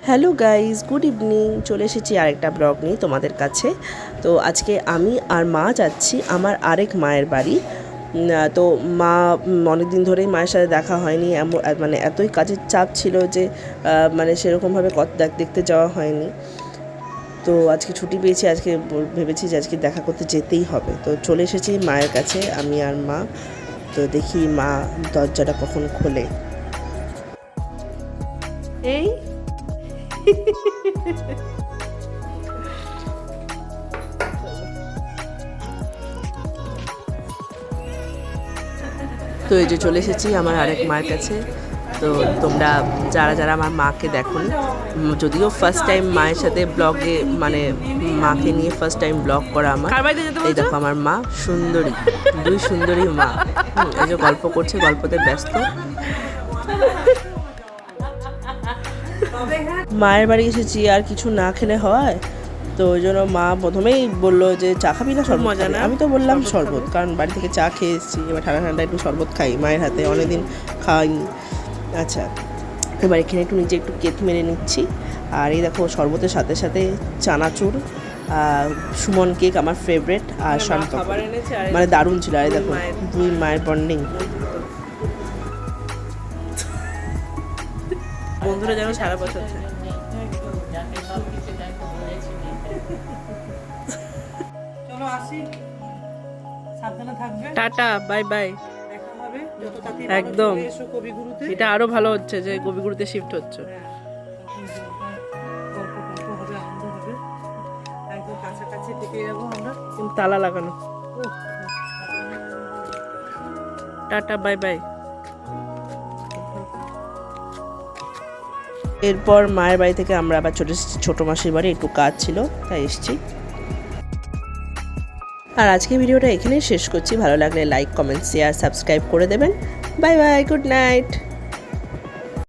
Hello guys, good evening. চলে এসেছি আরেকটা ব্লগ নিয়ে তোমাদের কাছে। তো আজকে আমি আর মা যাচ্ছি আমার আরেক মায়ের বাড়ি। তো মা অনেক দিন ধরেই মায়ের সাথে দেখা হয়নি, মানে এতই কাজের চাপ ছিল যে মানে সেরকমভাবে দেখতে যাওয়া হয়নি। তো আজকে ছুটি পেয়েছি, আজকে ভেবেছি যে আজকে দেখা করতে যেতেই হবে। তো চলে এসেছি মায়ের কাছে আমি আর মা। তো দেখি মা দরজাটা কখন খোলে। এই তো এই যে চলে এসেছি আমার আরেক মায়ের কাছে। তো তোমরা যারা যারা আমার মাকে দেখোনি, যদিও ফার্স্ট টাইম মায়ের সাথে ব্লগে, মানে মাকে নিয়ে ফার্স্ট টাইম ব্লগ করা আমার। এই দেখো আমার মা সুন্দরী, দুই সুন্দরী মা। এই যে গল্প করছে, গল্পতে ব্যস্ত। মায়ের বাড়ি এসেছি, আর কিছু না খেলে হয়। তো ওই জন্য মা প্রথমেই বললো যে চা খাবি না শরবত খাবি? আমি তো বললাম শরবত, কারণ বাড়ি থেকে চা খেয়ে এসেছি, এবার ঠান্ডা ঠান্ডা একটু শরবত খাই, মায়ের হাতে অনেকদিন খাইনি। আচ্ছা, এবার এখানে একটু নিজে একটু কেত মেরে নিচ্ছি। আর এই দেখো শরবতের সাথে সাথে চানাচুর, সুমন কেক আমার ফেভারেট, আর শানপাপড়ি, মানে দারুণ ছিল। আর এই দেখো দুই মায়ের বন্ডিং। বন্ধুরা যেন সারা বছর টাটা, বাই বাই, একদম। এটা আরো ভালো হচ্ছে যে কবিগুরুতে শিফট হচ্ছে। তালা লাগানো। Tata, bye bye. এরপর মায়ের বাড়ি থেকে আমরা আবার ছোট মাসির বাড়ি, একটু কাজ ছিল তাই এসেছি। আর আজকে ভিডিওটা এখানেই শেষ করছি। ভালো লাগলে লাইক, কমেন্ট, শেয়ার, সাবস্ক্রাইব করে দেবেন। Bye bye, good night.